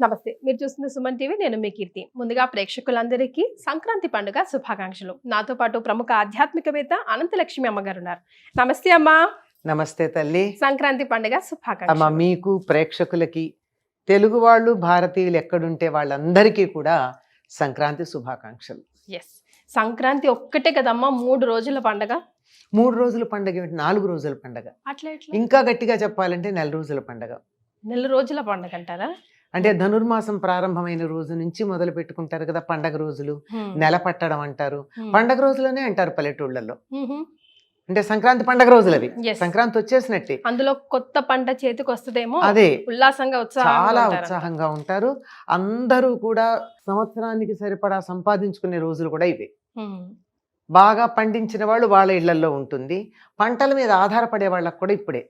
నమస్తే. మీరు చూస్తున్న సుమన్ టీవీ. నేను మీ కీర్తి. ముందుగా ప్రేక్షకులందరికీ సంక్రాంతి పండుగ శుభాకాంక్షలు. నాతో పాటు ప్రముఖ ఆధ్యాత్మికవేత్త అనంతలక్ష్మి అమ్మగారు ఉన్నారు. నమస్తే అమ్మా. నమస్తే తల్లి. సంక్రాంతి పండుగ అమ్మ శుభాకాంక్షలు. మీకు ప్రేక్షకులకి తెలుగు వాళ్ళు భారతీయులు ఎక్కడుంటే వాళ్ళందరికీ కూడా సంక్రాంతి శుభాకాంక్షలు. ఎస్, సంక్రాంతి ఒక్కటే కదమ్మా 3 రోజుల పండుగ. 3 రోజుల పండగ ఏమిటి, 4 రోజుల పండగ. అట్లా ఎట్లా? ఇంకా గట్టిగా చెప్పాలంటే 4 రోజుల పండగ. నెల రోజుల పండుగ అంటారా? అంటే ధనుర్మాసం ప్రారంభమైన రోజు నుంచి మొదలు పెట్టుకుంటారు కదా పండగ రోజులు. నెల పట్టడం అంటారు, పండగ రోజులనే అంటారు పల్లెటూళ్ళల్లో. అంటే సంక్రాంతి పండగ రోజులు అవి. Yes. సంక్రాంతి వచ్చేసినట్టే. అందులో కొత్త పంట చేతికి వస్తుందేమో, అదే ఉల్లాసంగా చాలా ఉంటారు. ఉత్సాహంగా ఉంటారు అందరూ కూడా. సంవత్సరానికి సరిపడా సంపాదించుకునే రోజులు కూడా ఇవే. బాగా పండించిన వాళ్ళు వాళ్ళ ఇళ్లలో ఉంటుంది. పంటల మీద ఆధారపడే వాళ్ళకు కూడా ఇప్పుడే.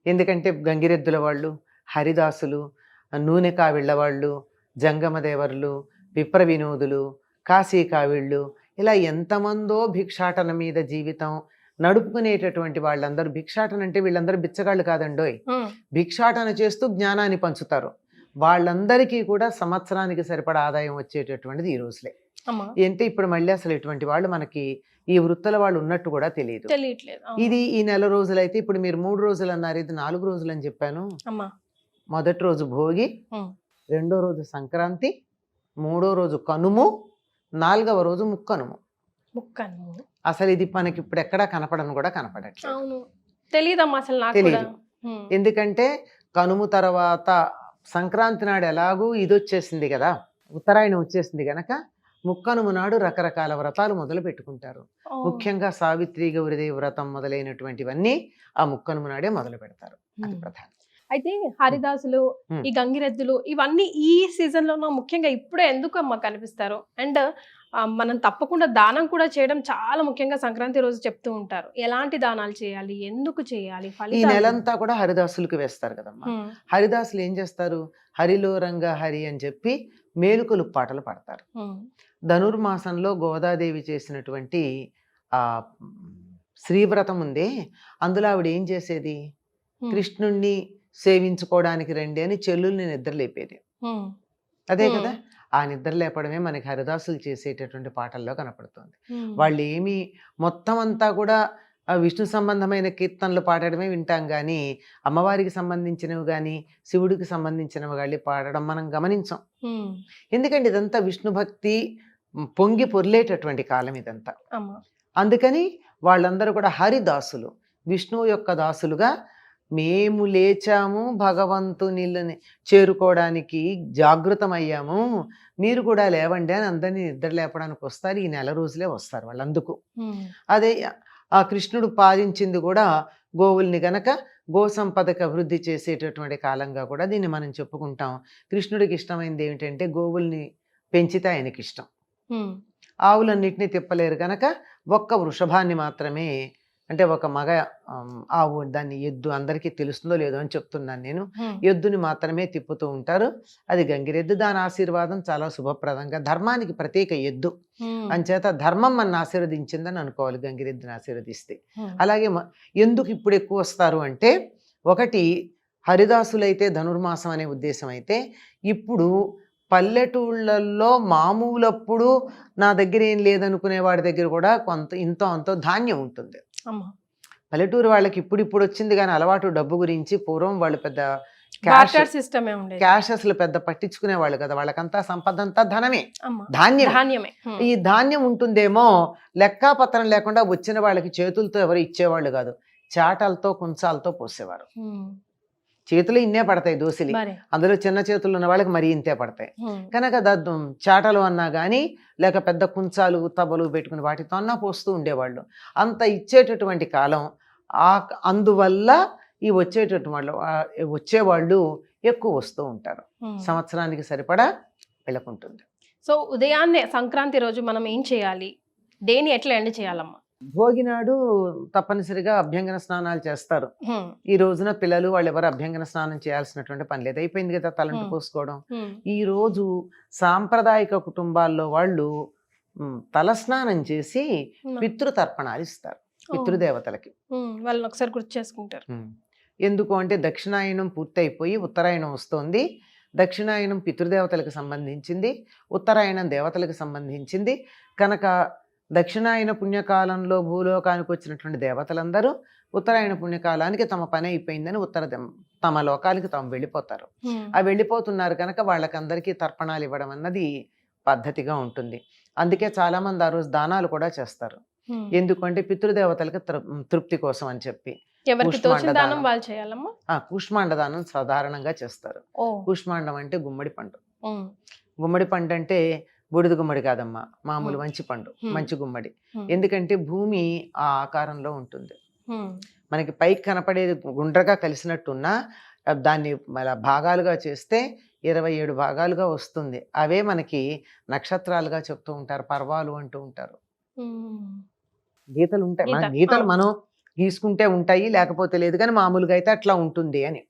ఎందుకంటే గంగిరెద్దుల వాళ్ళు, హరిదాసులు, నూనె కావిళ్ళ వాళ్ళు, జంగమదేవర్లు, విప్ర వినోదులు, కాశీ కావిళ్ళు, ఇలా ఎంతమందో భిక్షాటన మీద జీవితం నడుపుకునేటటువంటి వాళ్ళందరూ. భిక్షాటన అంటే వీళ్ళందరూ బిచ్చగాళ్ళు కాదండోయ్. భిక్షాటన చేస్తూ జ్ఞానాన్ని పంచుతారు. వాళ్ళందరికీ కూడా సంవత్సరానికి సరిపడా ఆదాయం వచ్చేటటువంటిది ఈ రోజులే. అంటే ఇప్పుడు మళ్ళీ అసలు ఇటువంటి వాళ్ళు మనకి ఈ వృత్తుల వాళ్ళు ఉన్నట్టు కూడా తెలియదు. ఇది ఈ నెల రోజులైతే ఇప్పుడు మీరు 3 రోజులు అన్నారు, ఇది 4 రోజులు అని చెప్పాను. మొదటి రోజు భోగి, రెండో రోజు సంక్రాంతి, మూడో రోజు కనుము, 4వ రోజు ముక్కనుము. అసలు ఇది మనకి ఇప్పుడు ఎక్కడా కనపడను కూడా కనపడట్లేదు. తెలియదు. ఎందుకంటే కనుము తర్వాత సంక్రాంతి నాడు ఎలాగూ ఇది వచ్చేసింది కదా, ఉత్తరాయణం వచ్చేసింది గనక ముక్కనుము నాడు రకరకాల వ్రతాలు మొదలు పెట్టుకుంటారు. ముఖ్యంగా సావిత్రి గౌరిదేవి వ్రతం మొదలైనటువంటివన్నీ ఆ ముక్కనుము నాడే మొదలు పెడతారు. అది ప్రధానం. అయితే హరిదాసులు, ఈ గంగిరెద్దులు ఇవన్నీ ఈ సీజన్ లోనూ ముఖ్యంగా ఇప్పుడే ఎందుకు అమ్మ కనిపిస్తారు? అండ్ మనం తప్పకుండా దానం కూడా చేయడం చాలా ముఖ్యంగా సంక్రాంతి రోజు చెప్తూ ఉంటారు. ఎలాంటి దానాలు చేయాలి, ఎందుకు చేయాలి? ఈ నెలంతా కూడా హరిదాసులకు వేస్తారు కదమ్మా. హరిదాసులు ఏం చేస్తారు, హరిలో రంగా హరి అని చెప్పి మేలుకొలు పాటలు పాడతారు. ధనుర్మాసంలో గోదాదేవి చేసినటువంటి ఆ శ్రీవ్రతం ఉందే, అందులో ఆవిడ ఏం చేసేది, కృష్ణుణ్ణి సేవించుకోవడానికి రండి అని చెల్లుల్ని నిద్రలేపేది. అదే కదా, ఆ నిద్ర లేపడమే మనకి హరిదాసులు చేసేటటువంటి పాటల్లో కనపడుతుంది. వాళ్ళు ఏమి మొత్తం అంతా కూడా విష్ణు సంబంధమైన కీర్తనలు పాడడమే వింటాం కానీ అమ్మవారికి సంబంధించినవి కానీ శివుడికి సంబంధించినవి కానీ పాడడం మనం గమనించాం. ఎందుకంటే ఇదంతా విష్ణు భక్తి పొంగి పొర్లేటటువంటి కాలం ఇదంతా. అందుకని వాళ్ళందరూ కూడా హరిదాసులు, విష్ణువు యొక్క దాసులుగా మేము లేచాము, భగవంతునిని చేరుకోవడానికి జాగృతమయ్యాము, మీరు కూడా లేవండి అని అందరినీ నిద్ర లేపడానికి వస్తారు. ఈ నెల రోజులే వస్తారు వాళ్ళందుకు. అదే ఆ కృష్ణుడు పాలించింది కూడా గోవుల్ని గనక గో సంపదకు అభివృద్ధి చేసేటటువంటి కాలంగా కూడా దీన్ని మనం చెప్పుకుంటాం. కృష్ణుడికి ఇష్టమైనది ఏమిటంటే గోవుల్ని పెంచితే ఆయనకి ఇష్టం. ఆవులన్నిటినీ తిప్పలేరు గనక ఒక్క వృషభాన్ని మాత్రమే, అంటే ఒక మగ ఆవు, దాన్ని ఎద్దు, అందరికీ తెలుస్తుందో లేదో అని చెప్తున్నాను నేను, ఎద్దుని మాత్రమే తిప్పుతూ ఉంటారు. అది గంగిరెద్దు. దాని ఆశీర్వాదం చాలా శుభప్రదంగా, ధర్మానికి ప్రత్యేక ఎద్దు అంచేత ధర్మం మన ఆశీర్వదించిందని అనుకోవాలి గంగిరెద్దుని ఆశీర్వదిస్తే. అలాగే ఎందుకు ఇప్పుడు ఎక్కువ వస్తారు అంటే, ఒకటి హరిదాసులైతే ధనుర్మాసం అనే ఉద్దేశం అయితే, ఇప్పుడు పల్లెటూళ్ళల్లో మామూలప్పుడు నా దగ్గర ఏం లేదనుకునే వాడి దగ్గర కూడా కొంత ఇంతో అంతో ధాన్యం ఉంటుంది. పల్లెటూరు వాళ్ళకి ఇప్పుడు వచ్చింది కానీ అలవాటు డబ్బు గురించి. పూర్వం వాళ్ళు పెద్ద క్యాష్ అసలు పెద్ద పట్టించుకునే వాళ్ళు కదా, వాళ్ళకంతా సంపద అంతా ధనమే, ధాన్యమే. ఈ ధాన్యం ఉంటుందేమో లెక్కాపత్రం లేకుండా వచ్చిన వాళ్ళకి చేతులతో ఎవరు ఇచ్చేవాళ్ళు కాదు, చాటలతో కుంచాలతో పోసేవారు. చేతులు ఇన్నే పడతాయి దోసిలి, అందులో చిన్న చేతులు ఉన్న వాళ్ళకి మరీ ఇంతే పడతాయి కనుక చాటలు అన్నా కానీ లేక పెద్ద కుంచాలు తబలు పెట్టుకుని వాటితో అన్నా పోస్తూ ఉండేవాళ్ళు. అంత ఇచ్చేటటువంటి కాలం. అందువల్ల ఈ వచ్చేవాళ్ళు ఎక్కువ వస్తూ ఉంటారు. సంవత్సరానికి సరిపడా వెళ్ళకుంటుంది. సో ఉదయాన్నే సంక్రాంతి రోజు మనం ఏం చేయాలి, దేని ఎట్లా ఎండ్ చేయాలమ్మా? భోగి నాడు తప్పనిసరిగా అభ్యంగన స్నానాలు చేస్తారు. ఈ రోజున పిల్లలు వాళ్ళు ఎవరు అభ్యంగన స్నానం చేయాల్సినటువంటి పని లేదు, అయిపోయింది కదా తలంటు పోసుకోవడం. ఈ రోజు సాంప్రదాయక కుటుంబాల్లో వాళ్ళు తలస్నానం చేసి పితృతర్పణాలు ఇస్తారు పితృదేవతలకి. వాళ్ళని ఒకసారి గుర్తు చేసుకుంటారు. ఎందుకు అంటే దక్షిణాయనం పూర్తయిపోయి ఉత్తరాయణం వస్తోంది. దక్షిణాయనం పితృదేవతలకు సంబంధించింది, ఉత్తరాయణం దేవతలకు సంబంధించింది కనుక దక్షిణాయన పుణ్యకాలంలో భూలోకానికి వచ్చినటువంటి దేవతలందరూ ఉత్తరాయణ పుణ్యకాలానికి తమ పని అయిపోయిందని తమ లోకాలకి తాము వెళ్ళిపోతారు. ఆ వెళ్ళిపోతున్నారు కనుక వాళ్ళకందరికీ తర్పణాలు ఇవ్వడం అన్నది పద్ధతిగా ఉంటుంది. అందుకే చాలా మంది ఆ రోజు దానాలు కూడా చేస్తారు. ఎందుకంటే పితృదేవతలకి తృప్తి కోసం అని చెప్పి కూష్మాండ దానం సాధారణంగా చేస్తారు. కూష్మాండం అంటే గుమ్మడి పండు. గుమ్మడి పండు అంటే బూడిద గుమ్మడి కాదమ్మా, మామూలు మంచి పండు, మంచి గుమ్మడి. ఎందుకంటే భూమి ఆ ఆకారంలో ఉంటుంది. మనకి పైకి కనపడేది గుండ్రగా కలిసినట్టున్నా దాన్ని భాగాలుగా చేస్తే 27 భాగాలుగా వస్తుంది. అవే మనకి నక్షత్రాలుగా చెప్తూ ఉంటారు, పర్వాలు అంటూ ఉంటారు. గీతలు ఉంటాయి, మన గీతలు మనం గీసుకుంటే ఉంటాయి, లేకపోతే లేదు, కానీ మామూలుగా అయితే అట్లా ఉంటుంది అని.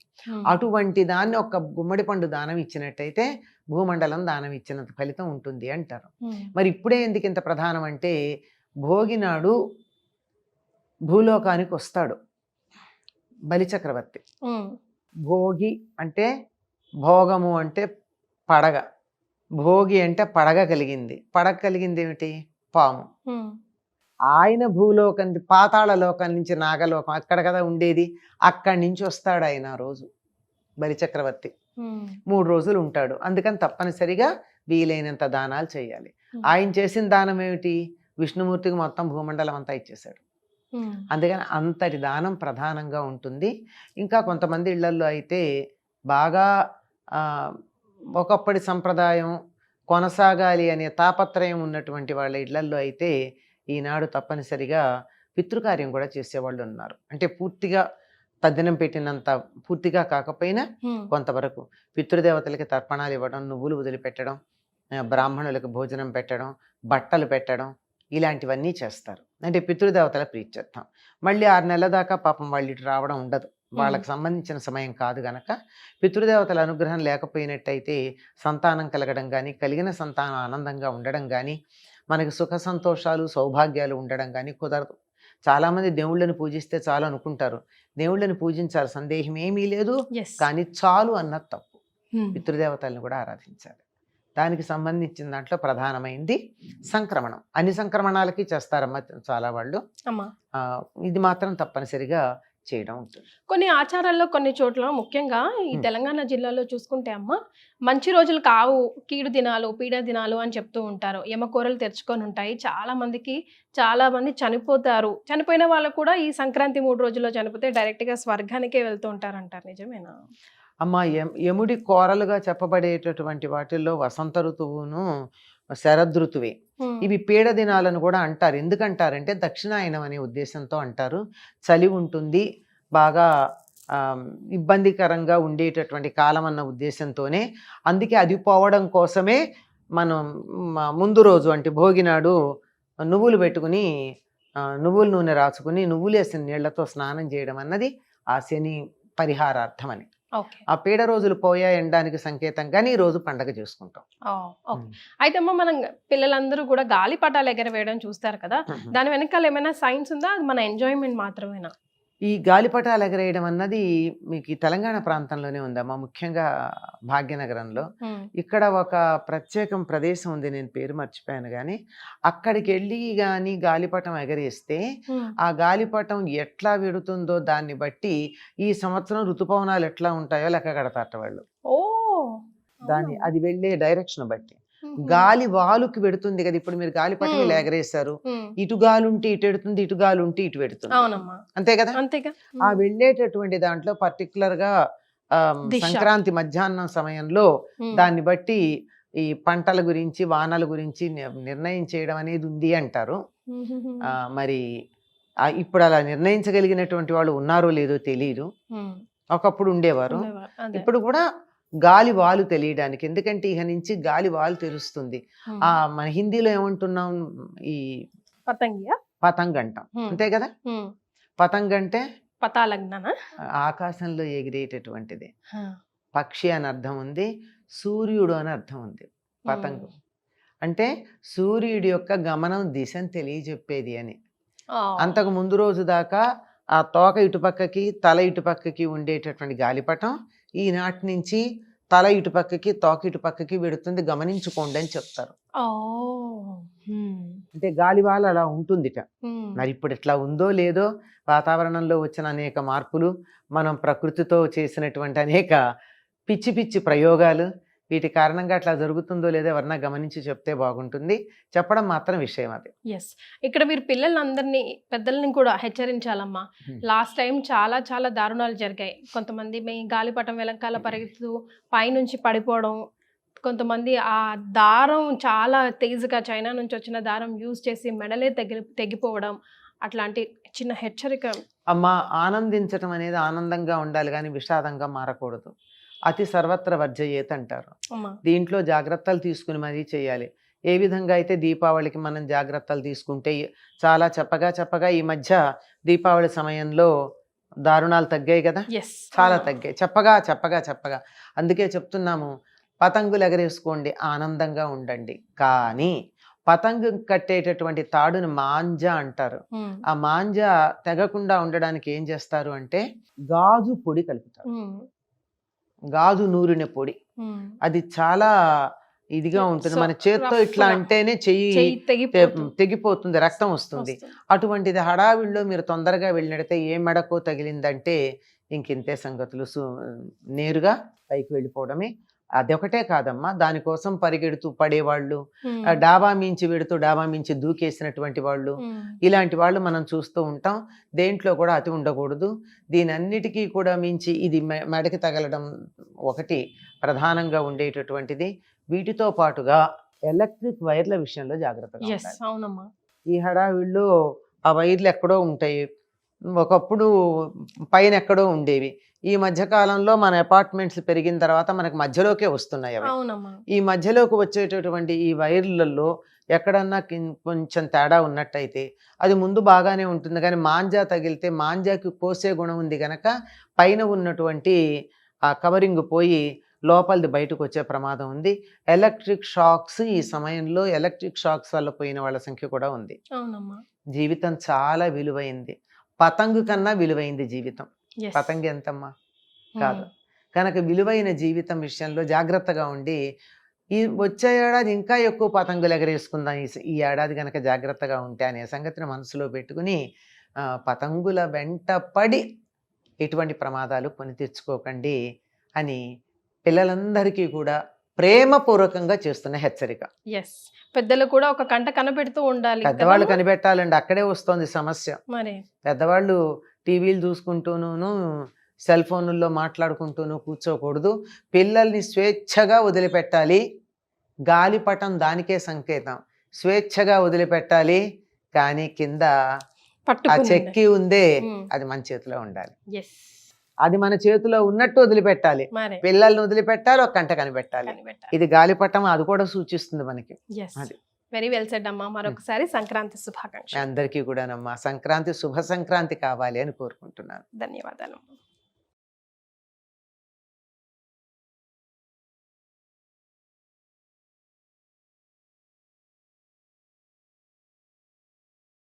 అటువంటి దాన్ని ఒక గుమ్మడి పండు దానం ఇచ్చినట్టయితే భూమండలం దానం ఇచ్చినంత ఫలితం ఉంటుంది అంటారు. మరి ఇప్పుడే ఎందుకు ఇంత ప్రధానం అంటే, భోగి నాడు భూలోకానికి వస్తాడు బలిచక్రవర్తి. భోగి అంటే భోగము అంటే పడగ, భోగి అంటే పడగ కలిగింది. పడగ కలిగింది ఏమిటి? పాము. ఆయన భూలోకం, పాతాళ లోకం నుంచి నాగలోకం అక్కడ కదా ఉండేది, అక్కడి నుంచి వస్తాడు ఆయన ఆ రోజు బలిచక్రవర్తి. 3 రోజులు ఉంటాడు. అందుకని తప్పనిసరిగా వీలైనంత దానాలు చేయాలి. ఆయన చేసిన దానం ఏమిటి? విష్ణుమూర్తికి మొత్తం భూమండలం అంతా ఇచ్చేశాడు. అందుకని అంతటి దానం ప్రధానంగా ఉంటుంది. ఇంకా కొంతమంది ఇళ్లల్లో అయితే బాగా ఒకప్పటి సంప్రదాయం కొనసాగాలి అనే తాపత్రయం ఉన్నటువంటి వాళ్ళ ఇళ్లల్లో అయితే ఈనాడు తప్పనిసరిగా పితృకార్యం కూడా చేసేవాళ్ళు ఉన్నారు. అంటే పూర్తిగా తద్దినం పెట్టినంత పూర్తిగా కాకపోయినా కొంతవరకు పితృదేవతలకి తర్పణాలు ఇవ్వడం, నువ్వులు వదిలిపెట్టడం, బ్రాహ్మణులకు భోజనం పెట్టడం, బట్టలు పెట్టడం, ఇలాంటివన్నీ చేస్తారు. అంటే పితృదేవతల ప్రీత్యర్థం. మళ్ళీ 6 నెలల దాకా పాపం వాళ్ళు ఇటు రావడం ఉండదు, వాళ్ళకి సంబంధించిన సమయం కాదు గనక పితృదేవతల అనుగ్రహం లేకపోయినట్టయితే సంతానం కలగడం కానీ, కలిగిన సంతానం ఆనందంగా ఉండడం కానీ, మనకి సుఖ సంతోషాలు సౌభాగ్యాలు ఉండడం కానీ కుదరదు. చాలామంది దేవుళ్ళని పూజిస్తే చాలు అనుకుంటారు. దేవుళ్ళని పూజించాలి, సందేహం ఏమీ లేదు, కానీ చాలు అన్నది తప్పు. పితృదేవతల్ని కూడా ఆరాధించాలి. దానికి సంబంధించిన దాంట్లో ప్రధానమైంది సంక్రమణం. అన్ని సంక్రమణాలకి చేస్తారమ్మా చాలా వాళ్ళు, ఇది మాత్రం తప్పనిసరిగా చేయడం ఉంటుంది. కొన్ని ఆచారాల్లో కొన్ని చోట్ల ముఖ్యంగా ఈ తెలంగాణ జిల్లాలో చూసుకుంటే అమ్మ, మంచి రోజులు కావు, కీడు దినాలు, పీడ దినాలు అని చెప్తూ ఉంటారు. యమకూరలు తెరుచుకొని ఉంటాయి. చాలా మంది చనిపోతారు. చనిపోయిన వాళ్ళు కూడా ఈ సంక్రాంతి 3 రోజుల్లో చనిపోతే డైరెక్ట్గా స్వర్గానికే వెళ్తూ ఉంటారు అంటారు. నిజమేనా? అమ్మ, యముడి కోరలుగా చెప్పబడేటటువంటి వాటిల్లో వసంత ఋతువును శరదృతువే. ఇవి పీడ దినాలను కూడా అంటారు. ఎందుకంటారంటే దక్షిణాయనం అనే ఉద్దేశంతో అంటారు. చలి ఉంటుంది, బాగా ఇబ్బందికరంగా ఉండేటటువంటి కాలం అన్న ఉద్దేశంతోనే. అందుకే అది పోవడం కోసమే మనం ముందు రోజు అంటే భోగినాడు నువ్వులు పెట్టుకుని, నువ్వుల నూనె రాసుకుని, నువ్వులు వేసిన నీళ్లతో స్నానం చేయడం అన్నది ఆ శని పరిహారార్థం అని. ఆ పీడ రోజులు పోయాయనడానికి సంకేతంగానే ఈ రోజు పండగ చేసుకుంటాం. అయితే అమ్మ, మనం పిల్లలందరూ కూడా గాలిపటాలు ఎగరవేయడం చూస్తారు కదా, దాని వెనకాల ఏమైనా సైన్స్ ఉందా? అది మన ఎంజాయ్మెంట్ మాత్రమేనా? ఈ గాలిపటాలు ఎగరేయడం అన్నది మీకు ఈ తెలంగాణ ప్రాంతంలోనే ఉందమ్మా, ముఖ్యంగా భాగ్యనగరంలో. ఇక్కడ ఒక ప్రత్యేకం ప్రదేశం ఉంది, నేను పేరు మర్చిపోయాను కానీ, అక్కడికి వెళ్ళి కానీ గాలిపటం ఎగరేస్తే ఆ గాలిపటం ఎట్లా వెడుతుందో దాన్ని బట్టి ఈ సంవత్సరం ఋతుపవనాలు ఎట్లా ఉంటాయో లెక్క కడతారట వాళ్ళు. దాన్ని అది వెళ్ళే డైరెక్షన్ బట్టి గాలి వాలుకి పెడుతుంది కదా. ఇప్పుడు మీరు గాలిపటం ఇలా ఎగరేశారు, ఇటు గాలి ఉంటే ఇటు ఎడుతుంది, ఇటు గాలి ఉంటే ఇటు పెడుతుంది, అంతే కదా. ఆ వెళ్ళేటటువంటి దాంట్లో పర్టికులర్ గా సంక్రాంతి మధ్యాహ్నం సమయంలో దాన్ని బట్టి ఈ పంటల గురించి, వానల గురించి నిర్ణయం చేయడం అనేది ఉంది అంటారు. మరి ఇప్పుడు అలా నిర్ణయించగలిగినటువంటి వాళ్ళు ఉన్నారో లేదో తెలియదు. ఒకప్పుడు ఉండేవారు, ఇప్పుడు కూడా గాలి వాలు తెలియడానికి. ఎందుకంటే ఇక నుంచి గాలి వాలు తెలుస్తుంది. మన హిందీలో ఏమంటున్నాం, ఈ పతంగ్ అంటాం, అంతే కదా. పతంగ్ అంటే ఆకాశంలో ఎగిరేటటువంటిది. పక్షి అని అర్థం ఉంది, సూర్యుడు అని అర్థం ఉంది. పతంగు అంటే సూర్యుడి యొక్క గమనం దిశను తెలియజెప్పేది అని. అంతకు ముందు రోజు దాకా ఆ తోక ఇటుపక్కకి, తల ఇటుపక్కకి ఉండేటటువంటి గాలిపటం ఈనాటి నుంచి తల ఇటు పక్కకి తోక ఇటు పక్కకి వెడుతుంది, గమనించుకోండి అని చెప్తారు. ఓ అంటే గాలివాన అలా ఉంటుందిట. మరి ఇప్పుడు ఇట్లా ఉందో లేదో, వాతావరణంలో వచ్చిన అనేక మార్పులు, మనం ప్రకృతితో చేసినటువంటి అనేక పిచ్చి పిచ్చి ప్రయోగాలు, వీటి కారణంగా అట్లా జరుగుతుందో లేదో ఎవరన్నా గమనించి చెప్తే బాగుంటుంది. చెప్పడం మాత్రం విషయం అది. ఎస్, ఇక్కడ మీరు పిల్లలందరినీ పెద్దల్ని కూడా హెచ్చరించాలమ్మా. లాస్ట్ టైం చాలా చాలా దారుణాలు జరిగాయి. కొంతమంది మీ గాలిపటం వెనకాల పరిగెత్తు పైనుంచి పడిపోవడం, కొంతమంది ఆ దారం చాలా తేజుగా చైనా నుంచి వచ్చిన దారం యూజ్ చేసి మెడలే తెగిపోవడం, అట్లాంటి చిన్న హెచ్చరిక. అమ్మ, ఆనందించటం అనేది ఆనందంగా ఉండాలి కానీ విషాదంగా మారకూడదు. అతి సర్వత్ర వర్జయేత్ అంటారు. దీంట్లో జాగ్రత్తలు తీసుకుని మరీ చేయాలి. ఏ విధంగా అయితే దీపావళికి మనం జాగ్రత్తలు తీసుకుంటే చాలా చెప్పగా ఈ మధ్య దీపావళి సమయంలో దారుణాలు తగ్గాయి కదా, చాలా తగ్గాయి. చెప్పగా అందుకే చెప్తున్నాము, పతంగులు ఎగరేసుకోండి, ఆనందంగా ఉండండి. కానీ పతంగు కట్టేటటువంటి తాడుని మాంజా అంటారు. ఆ మాంజా తెగకుండా ఉండడానికి ఏం చేస్తారు అంటే గాజు పొడి కలుపుతారు. గాజు నూరిన పొడి, అది చాలా ఇదిగా ఉంటుంది. మన చేత్తో ఇట్లా అంటేనే చెయ్యి తెగిపోతుంది, రక్తం వస్తుంది. అటువంటిది హడావిడిలో మీరు తొందరగా వెళ్ళినట్టయితే ఏ మెడకో తగిలిందంటే ఇంకింతే సంగతులు, నేరుగా పైకి వెళ్ళిపోవడమే. అదొకటే కాదమ్మా, దానికోసం పరిగెడుతూ పడేవాళ్ళు, డాబా మించి వెడుతూ డాబా మించి దూకేసినటువంటి వాళ్ళు, ఇలాంటి వాళ్ళు మనం చూస్తూ ఉంటాం. దేంట్లో కూడా అతి ఉండకూడదు. దీనన్నిటికీ కూడా మించి ఇది మెడకి తగలడం ఒకటి ప్రధానంగా ఉండేటటువంటిది. వీటితో పాటుగా ఎలక్ట్రిక్ వైర్ల విషయంలో జాగ్రత్తగా ఉండాలి. ఈ హడావిడిలో ఆ వైర్లు ఎక్కడో ఉంటాయి, ఒకప్పుడు పైన ఎక్కడో ఉండేవి. ఈ మధ్య కాలంలో మన అపార్ట్మెంట్స్ పెరిగిన తర్వాత మనకు మధ్యలోకే వస్తున్నాయి అవి. ఈ మధ్యలోకి వచ్చేటటువంటి ఈ వైర్లలో ఎక్కడన్నా కొంచెం తేడా ఉన్నట్టయితే అది ముందు బాగానే ఉంటుంది, కానీ మాంజా తగిలితే మాంజాకి పోసే గుణం ఉంది కనుక పైన ఉన్నటువంటి ఆ కవరింగ్ పోయి లోపలిది బయటకు వచ్చే ప్రమాదం ఉంది. ఎలక్ట్రిక్ షాక్స్, ఈ సమయంలో ఎలక్ట్రిక్ షాక్స్ వల్ల పోయిన వాళ్ళ సంఖ్య కూడా ఉంది. జీవితం చాలా విలువైంది, పతంగు కన్నా విలువైంది జీవితం. పతంగి ఎంతమ్మా కాదు. కనుక విలువైన జీవితం విషయంలో జాగ్రత్తగా ఉండి ఈ వచ్చే ఏడాది ఇంకా ఎక్కువ పతంగులు ఎగరేసుకుందాం ఈ ఏడాది కనుక జాగ్రత్తగా ఉంటే అనే సంగతిని మనసులో పెట్టుకుని పతంగుల వెంట పడి ఎటువంటి ప్రమాదాలు కొని తెచ్చుకోకండి అని పిల్లలందరికీ కూడా ప్రేమపూర్వకంగా చేస్తున్న హెచ్చరిక. పెద్దలు కూడా ఒక కంట కనిపెడుతూ ఉండాలి. పెద్దవాళ్ళు కనిపెట్టాలండి, అక్కడే వస్తుంది సమస్య. పెద్దవాళ్ళు టీవీలు చూసుకుంటూను సెల్ ఫోన్లలో మాట్లాడుకుంటూను కూర్చోకూడదు. పిల్లల్ని స్వేచ్ఛగా వదిలిపెట్టాలి. గాలిపటం దానికే సంకేతం, స్వేచ్ఛగా వదిలిపెట్టాలి. కానీ కింద ఆ చెక్కి ఉందే అది మన చేతిలో ఉండాలి. అది మన చేతిలో ఉన్నట్టు వదిలిపెట్టాలి. పిల్లల్ని వదిలిపెట్టాలి, ఒక కంట కనిపెట్టాలి. ఇది గాలిపటం, అది కూడా సూచిస్తుంది మనకి. అది వెరీ వెల్ సెడ్ అమ్మా. మరొకసారి సంక్రాంతి శుభాకాంక్షలు అందరికీ కూడానమ్మా. సంక్రాంతి శుభ సంక్రాంతి కావాలి అని కోరుకుంటున్నాను. ధన్యవాదాలు.